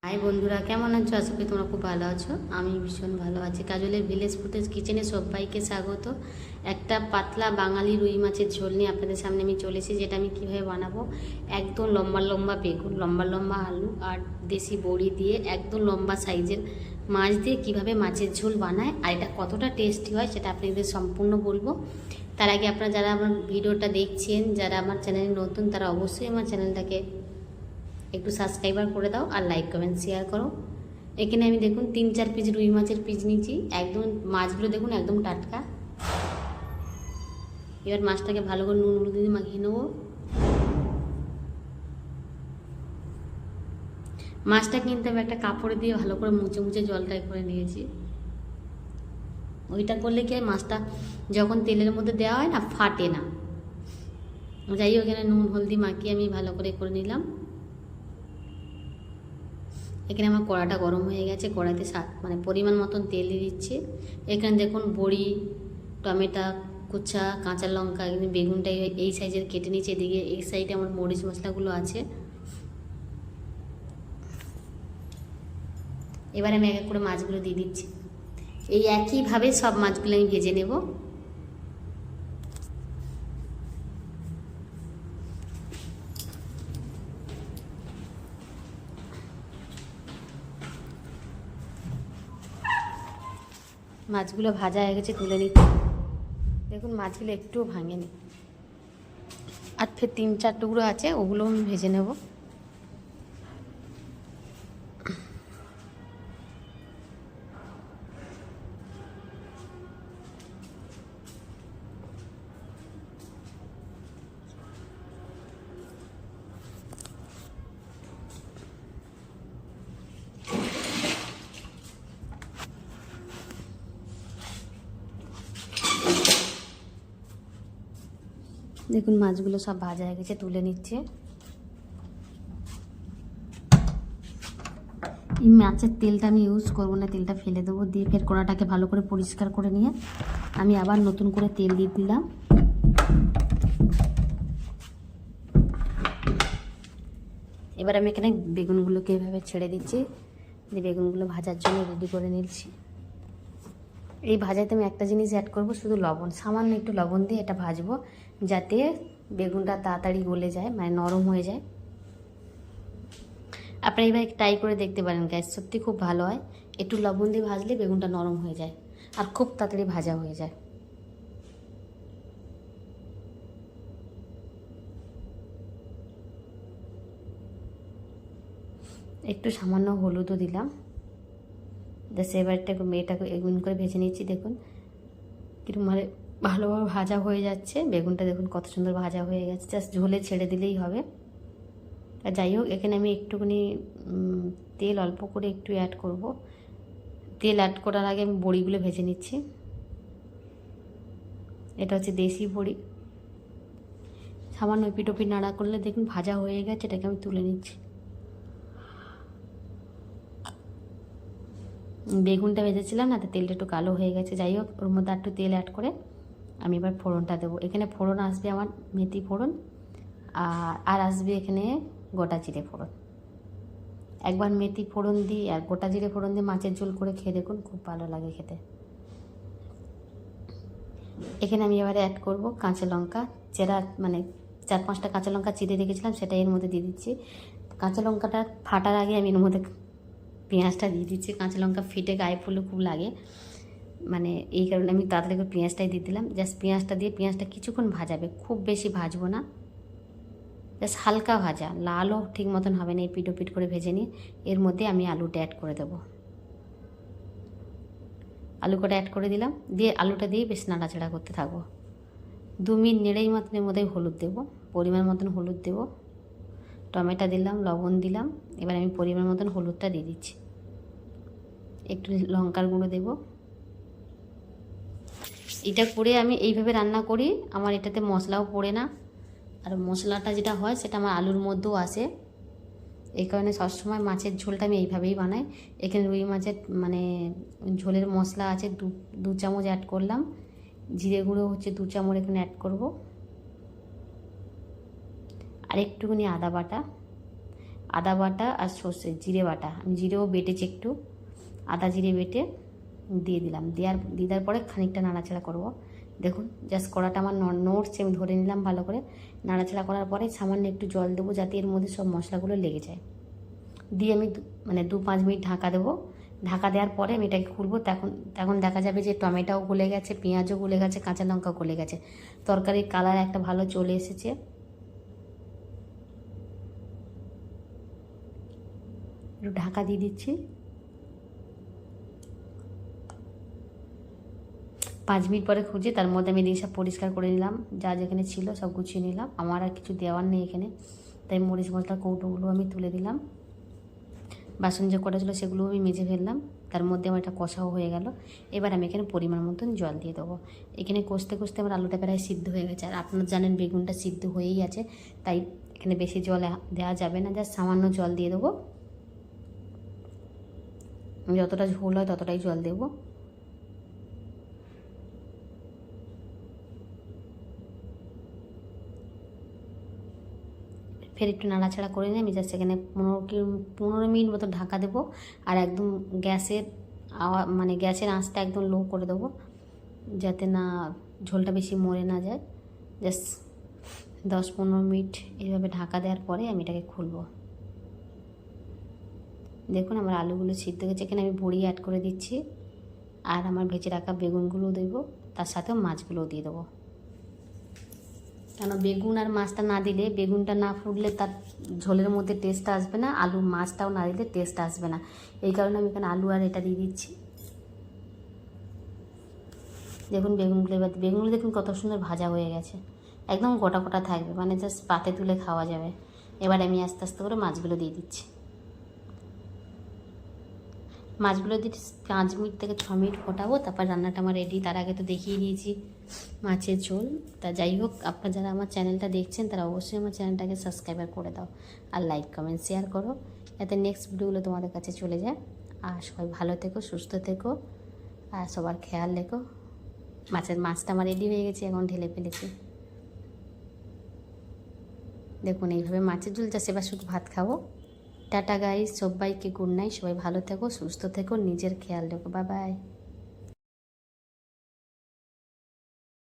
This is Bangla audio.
হাই বন্ধুরা, কেমন আছো? আশা করি তোমরা খুব ভালো আছো। আমি ভীষণ ভালো আছি। কাজলের ভিলেজ ফুটেজ কিচেনে সবাইকে স্বাগত। একটা পাতলা বাঙালি রুই মাছের ঝোল নিয়ে আপনাদের সামনে আমি চলেছি, যেটা আমি কীভাবে বানাবো। একদম লম্বা লম্বা বেগুন, লম্বা লম্বা আলু আর দেশি বড়ি দিয়ে একদম লম্বা সাইজের মাছ দিয়ে কিভাবে মাছের ঝোল বানায় আর এটা কতটা টেস্টি হয় সেটা আপনাদের সম্পূর্ণ বলবো। তার আগে আপনারা যারা আমার ভিডিওটা দেখছেন, যারা আমার চ্যানেলে নতুন, তারা অবশ্যই আমার চ্যানেলটাকে একটু সাবস্ক্রাইবার করে দাও আর লাইক কমেন্ট শেয়ার করো। এখানে আমি দেখুন 3-4 পিস রুই মাছের পিস নিয়েছি। একদম মাছগুলো দেখুন একদম টাটকা। এবার মাছটাকে ভালো করে নুন হলুদ দিয়ে মাখিয়ে নেবো। মাছটা কিন্তু আমি একটা কাপড়ে দিয়ে ভালো করে মুছে মুছে জলটাই করে নিয়েছি। ওইটা করলে কি মাছটা যখন তেলের মধ্যে দেওয়া হয় না, ফাটে না। যাই হোক, এখানে নুন হলদি মাখিয়ে আমি ভালো করে নিলাম। এখানে আমার কড়াটা গরম হয়ে গেছে। কড়াইতে পরিমাণ মতন তেল দিয়ে দিচ্ছি। এখানে দেখুন বড়ি, টমেটো কুচা, কাঁচা লঙ্কা, বেগুনটা এই সাইজের কেটে নিচ্ছে। এদিকে এই সাইডে আমার মরিচ মশলাগুলো আছে। এবার আমি এক এক করে মাছগুলো দিয়ে দিচ্ছি। এই একইভাবে সব মাছগুলো আমি ভেজে নেব। মাছগুলো ভাজা হয়ে গেছে, তুলে নিচ্ছি। দেখুন মাছগুলো একটুও ভাঙেনি। আর ফের 3-4 টুকরো আছে, ওগুলো আমি ভেজে নেব। দেখুন মাছগুলো সব ভাজা হয়ে গেছে, তুলে নিচ্ছে। এই মাছের তেলটা আমি ইউজ করবো না, তেলটা ফেলে দেবো। দিয়ে ফের কড়াটাকে ভালো করে পরিষ্কার করে নিয়ে আমি আবার নতুন করে তেল দিয়ে দিলাম। এবার আমি এখানে বেগুনগুলোকে এভাবে ছেড়ে দিচ্ছি। দিয়ে বেগুনগুলো ভাজার জন্য রেডি করে নিচ্ছি। এই ভাজাতে আমি একটা জিনিস অ্যাড করব, শুধু লবণ, সামান্য একটু লবণ দিয়ে এটা ভাজবো, যাতে বেগুনটা তাড়াতাড়ি গলে যায়, মানে নরম হয়ে যায়। আপনারা এবার ট্রাই করে দেখতে পারেন গ্যাস, সত্যি খুব ভালো হয়। একটু লবণ দিয়ে ভাজলে বেগুনটা নরম হয়ে যায় আর খুব তাড়াতাড়ি ভাজা হয়ে যায়। একটু সামান্য হলুদও দিলাম। জাস্ট এবারটাকে এটাকে এগুন করে ভেজে নিচ্ছি। দেখুন কিরকম মানে ভালোভাবে ভাজা হয়ে যাচ্ছে। বেগুনটা দেখুন কত সুন্দর ভাজা হয়ে গেছে, জাস্ট ঝোলে ছেড়ে দিলেই হবে। আর যাই হোক, এখানে আমি একটুখানি তেল অল্প করে একটু অ্যাড করব। তেল অ্যাড করার আগে আমি বড়িগুলো ভেজে নিচ্ছি। এটা হচ্ছে দেশি বড়ি। সামান্য পিটোপি নাড়া করলে দেখুন ভাজা হয়ে গেছে, এটাকে আমি তুলে নিচ্ছি। বেগুনটা ভেজেছিলাম না, তো তেলটা একটু কালো হয়ে গেছে। যাই হোক, ওর মধ্যে একটু তেল অ্যাড করে আমি এবার ফোড়নটা দেবো। এখানে ফোড়ন আসবে আমার মেথি ফোড়ন, আর আসবে এখানে গোটা জিরে ফোড়ন। একবার মেথি ফোড়ন দিই আর গোটা জিরে ফোড়ন দিয়ে মাছের ঝোল করে খেয়ে দেখুন, খুব ভালো লাগে খেতে। এখানে আমি এবারে অ্যাড করব কাঁচা লঙ্কা চেরা, 4-5টা কাঁচা লঙ্কা চিড়ে রেখেছিলাম, সেটা এর মধ্যে দিয়ে দিচ্ছি। কাঁচা লঙ্কাটা ফাটার আগে আমি এর মধ্যে পেঁয়াজটা দিয়ে দিচ্ছি। কাঁচা লঙ্কা ফেটে গায়ে ফুলে খুব লাগে, এই কারণে আমি তাড়াতাড়ি করে পেঁয়াজটাই দিয়ে দিলাম। জাস্ট পেঁয়াজটা দিয়ে পেঁয়াজটা কিছুক্ষণ ভাজাবে, খুব বেশি ভাজবো না, জাস্ট হালকা ভাজা, লালও ঠিক মতন হবে না। এই পিটো পিট করে ভেজে নিয়ে এর মধ্যে আমি আলুটা অ্যাড করে দেবো। আলু কটা অ্যাড করে দিলাম, দিয়ে আলুটা দিয়ে বেশ নাড়াচাড়া করতে থাকবো। 2 মিনিট নেড়েই মতন এর মধ্যে হলুদ দেবো, পরিমাণ মতন হলুদ দেবো। টমেটো দিলাম, লবণ দিলাম। এবার আমি পরিমাণ মতন হলুদটা দিয়ে দিচ্ছি, একটু লঙ্কার গুঁড়ো দেবো। এটা করে আমি এইভাবে রান্না করি, আমার এটাতে মশলাও পড়ে না। আর মশলাটা যেটা হয় সেটা আমার আলুর মধ্যেও আসে। এই কারণে সবসময় মাছের ঝোলটা আমি এইভাবেই বানাই। এখানে রুই মাছের ঝোলের মশলা আছে, 2 চামচ অ্যাড করলাম। জিরে গুঁড়ো হচ্ছে 2 চামচ এখানে অ্যাড করব। আর একটুখানি আদা বাটা, আদা বাটা আর সর্ষে জিরে বাটা, আমি জিরেও বেটেছি একটু, আদা জিরে বেটে দিয়ে দিলাম। দেওয়ার পরে খানিকটা নাড়াচাড়া করব। দেখুন জাস্ট কড়াটা আমার নড়ছে, আমি ধরে নিলাম ভালো করে। নাড়াচাড়া করার পরে সামান্য একটু জল দেবো যাতে এর মধ্যে সব মশলাগুলো লেগে যায়। দিয়ে আমি 2-5 মিনিট ঢাকা দেবো। ঢাকা দেওয়ার পরে আমি এটাকে খুলবো। তখন দেখা যাবে যে টমেটোও গলে গেছে, পেঁয়াজও গলে গেছে, কাঁচা লঙ্কা গলে গেছে, তরকারির কালার একটা ভালো চলে এসেছে। একটু ঢাকা দিয়ে দিচ্ছি। 5 মিনিট পরে খুঁজে তার মধ্যে আমি এদিকে সব পরিষ্কার করে নিলাম, যা যেখানে ছিল সব গুছিয়ে নিলাম। আমার আর কিছু দেওয়ার নেই এখানে, তাই মরিচ মশলার কৌটোগুলো আমি তুলে দিলাম। বাসন যে কটা ছিল সেগুলো আমি মেজে ফেললাম। তার মধ্যে আমার এটা কষাও হয়ে গেল। এবার আমি এখানে পরিমাণ মতন জল দিয়ে দেবো। এখানে কষতে কষতে আমার আলুটা প্রায় সিদ্ধ হয়ে গেছে, আর আপনারা জানেন বেগুনটা সিদ্ধ হয়েই আছে, তাই এখানে বেশি জল দেওয়া যাবে না, জাস্ট সামান্য জল দিয়ে দেবো। যতটা ঝোল হয় ততটাই জল দেবো। ফের একটু নাড়াচাড়া করে নিয়ে আমি জাস্ট সেখানে 15 মিনিট মতো ঢাকা দেবো। আর একদম গ্যাসের আঁচটা একদম লো করে দেবো, যাতে না ঝোলটা বেশি মরে না যায়। জাস্ট 10-15 মিনিট এইভাবে ঢাকা দেওয়ার পরে আমি এটাকে খুলবো। দেখুন আমার আলুগুলো সিদ্ধ হয়েছে। এখানে আমি বড়ি অ্যাড করে দিচ্ছি, আর আমার ভেজে রাখা বেগুনগুলোও দেবো, তার সাথেও মাছগুলোও দিয়ে দেবো। কেন বেগুন আর মাছটা না দিলে, বেগুনটা না ফুটলে তার ঝোলের মধ্যে টেস্টটা আসবে না, আলু মাছটাও না দিলে টেস্ট আসবে না। এই কারণে আমি এখানে আলু আর এটা দিয়ে দিচ্ছি। দেখুন বেগুনগুলো দেখুন কত সুন্দর ভাজা হয়ে গেছে, একদম গোটা গোটা থাকবে, মানে জাস্ট পাতে তুলে খাওয়া যাবে। এবার আমি আস্তে আস্তে করে মাছগুলো দিয়ে দিচ্ছি। মাছগুলো দিয়ে 5 মিনিট থেকে 6 মিনিট ফোটাবো, তারপর রান্নাটা আমার রেডি। তার আগে তো দেখিয়ে দিয়েছি মাছের ঝোল। তা যাই হোক, আপনারা যারা আমার চ্যানেলটা দেখছেন তারা অবশ্যই আমার চ্যানেলটাকে সাবস্ক্রাইব করে দাও, আর লাইক কমেন্ট শেয়ার করো, যাতে নেক্সট ভিডিওগুলো তোমাদের কাছে চলে যায়। আর সবাই ভালো থেকো, সুস্থ থেকো, আর সবার খেয়াল রেখো। মাছটা আমার রেডি হয়ে গেছে, এখন ঢেলে ফেলেছি। দেখুন এইভাবে মাছের ঝোল চাষ, এবার শুধু ভাত খাবো। টাটা গাইস, সবাইকে গুড নাইট, সবাই ভালো থেকো, সুস্থ থেকো, নিজের খেয়াল রেখো, বাই বাই।